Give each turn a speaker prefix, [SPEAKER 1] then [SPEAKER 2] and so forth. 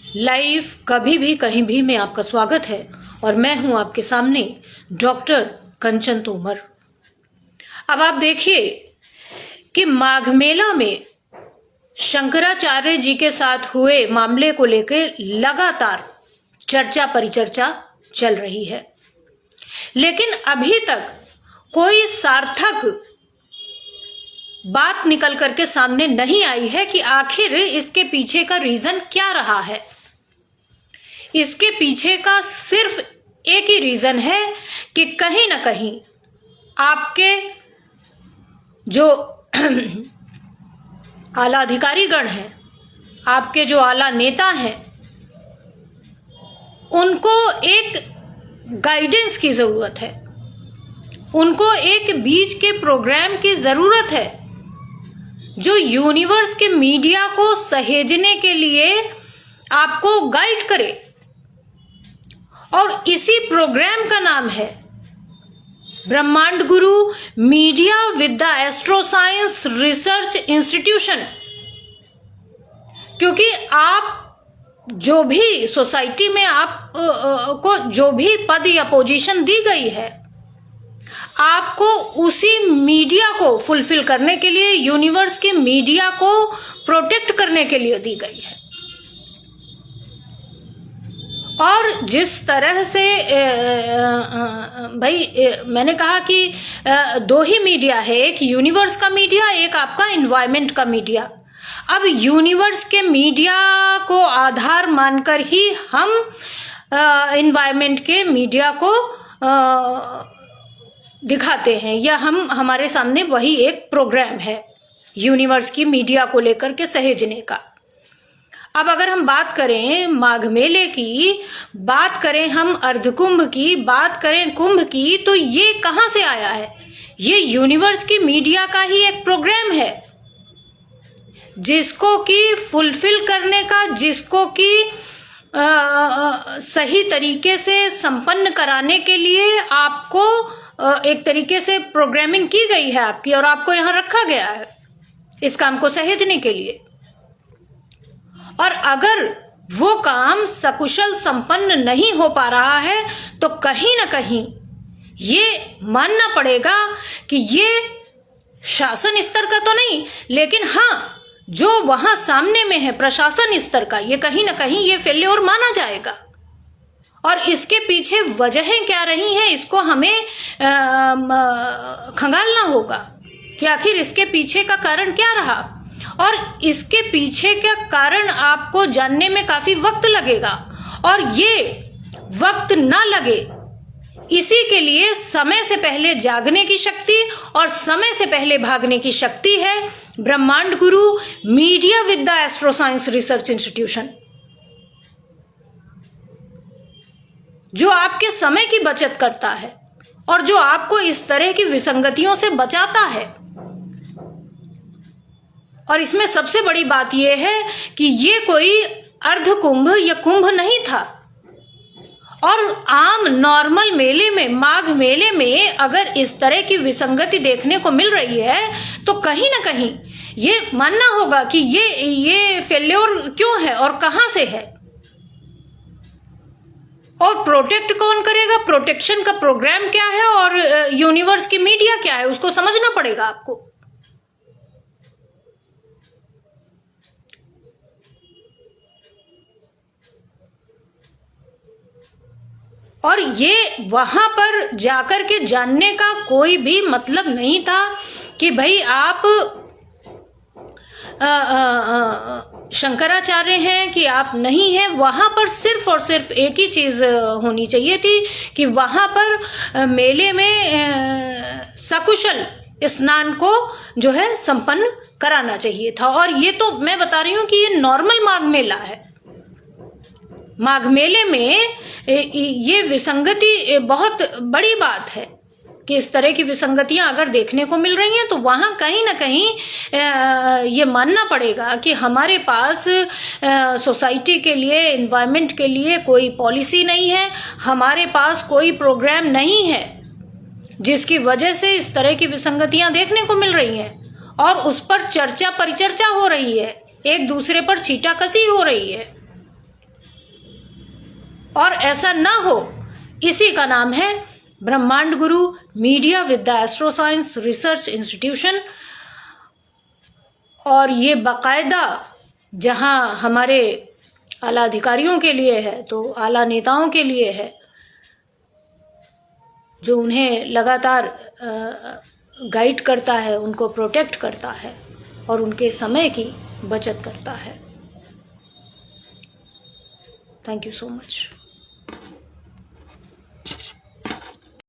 [SPEAKER 1] Live कभी भी कहीं भी में आपका स्वागत है और मैं हूं आपके सामने डॉक्टर कंचन तोमर। अब आप देखिए कि माघ मेला में शंकराचार्य जी के साथ हुए मामले को लेकर लगातार चर्चा परिचर्चा चल रही है, लेकिन अभी तक कोई सार्थक बात निकल करके सामने नहीं आई है कि आखिर इसके पीछे का रीजन क्या रहा है। इसके पीछे का सिर्फ एक ही रीजन है कि कहीं ना कहीं आपके जो आला अधिकारीगण हैं, आपके जो आला नेता हैं, उनको एक गाइडेंस की जरूरत है, उनको एक बीच के प्रोग्राम की जरूरत है जो यूनिवर्स के मीडिया को सहेजने के लिए आपको गाइड करे। और इसी प्रोग्राम का नाम है Brahmand Guru media with the astroscience research institution. क्योंकि आप जो भी सोसाइटी में आप को जो भी पद या पोजीशन दी गई है, आपको उसी मीडिया को फुलफिल करने के लिए, यूनिवर्स के मीडिया को प्रोटेक्ट करने के लिए दी गई है। और जिस तरह से मैंने कहा कि दो ही मीडिया है, एक यूनिवर्स का मीडिया, एक आपका एनवायरनमेंट का मीडिया। अब यूनिवर्स के मीडिया को आधार मानकर ही हम एनवायरनमेंट के मीडिया को दिखाते हैं, या हमारे सामने वही एक प्रोग्राम है यूनिवर्स की मीडिया को लेकर के सहेजने का। अब अगर हम बात करें माघ मेले की, बात करें हम अर्धकुंभ की, बात करें कुंभ की, तो ये कहाँ से आया है? ये यूनिवर्स की मीडिया का ही एक प्रोग्राम है, जिसको कि फुलफिल करने का, जिसको कि सही तरीके से संपन्न कराने के लिए आपको एक तरीके से प्रोग्रामिंग की गई है आपकी, और आपको यहाँ रखा गया है इस काम को सहेजने के लिए। और अगर वो काम सकुशल संपन्न नहीं हो पा रहा है तो कहीं ना कहीं ये मानना पड़ेगा कि ये शासन स्तर का तो नहीं, लेकिन हाँ, जो वहां सामने में है प्रशासन स्तर का, ये कहीं ना कहीं ये फेल्योर माना जाएगा। और इसके पीछे वजहें क्या रही हैं, इसको हमें खंगालना होगा कि आखिर इसके पीछे का कारण क्या रहा। और इसके पीछे का कारण आपको जानने में काफी वक्त लगेगा, और ये वक्त ना लगे इसी के लिए समय से पहले जागने की शक्ति और समय से पहले भागने की शक्ति है Brahmand Guru media with the astroscience research institution, जो आपके समय की बचत करता है और जो आपको इस तरह की विसंगतियों से बचाता है। और इसमें सबसे बड़ी बात यह है कि ये कोई अर्धकुंभ या कुंभ नहीं था। और आम नॉर्मल मेले में, माघ मेले में अगर इस तरह की विसंगति देखने को मिल रही है तो कहीं ना कहीं ये मानना होगा कि ये फेल्योर क्यों है और कहां से है। और प्रोटेक्ट कौन करेगा, प्रोटेक्शन का प्रोग्राम क्या है, और यूनिवर्स की मीडिया क्या है, उसको समझना पड़ेगा आपको। और ये वहां पर जाकर के जानने का कोई भी मतलब नहीं था कि भाई आप शंकराचार्य हैं कि आप नहीं हैं। वहां पर सिर्फ और सिर्फ एक ही चीज होनी चाहिए थी कि वहां पर मेले में सकुशल स्नान को जो है संपन्न कराना चाहिए था। और ये तो मैं बता रही हूं कि ये नॉर्मल माघ मेला है। माघ मेले में ये विसंगति बहुत बड़ी बात है कि इस तरह की विसंगतियां अगर देखने को मिल रही हैं तो वहां कहीं ना कहीं ये मानना पड़ेगा कि हमारे पास सोसाइटी के लिए, एनवायरनमेंट के लिए कोई पॉलिसी नहीं है, हमारे पास कोई प्रोग्राम नहीं है, जिसकी वजह से इस तरह की विसंगतियां देखने को मिल रही हैं और उस पर चर्चा परिचर्चा हो रही है, एक दूसरे पर छींटाकशी हो रही है। और ऐसा ना हो, इसी का नाम है Brahmand Guru media with the astro science research institution. और ये बाकायदा जहाँ हमारे आला अधिकारियों के लिए है तो आला नेताओं के लिए है, जो उन्हें लगातार गाइड करता है, उनको प्रोटेक्ट करता है और उनके समय की बचत करता है। Thank you so much.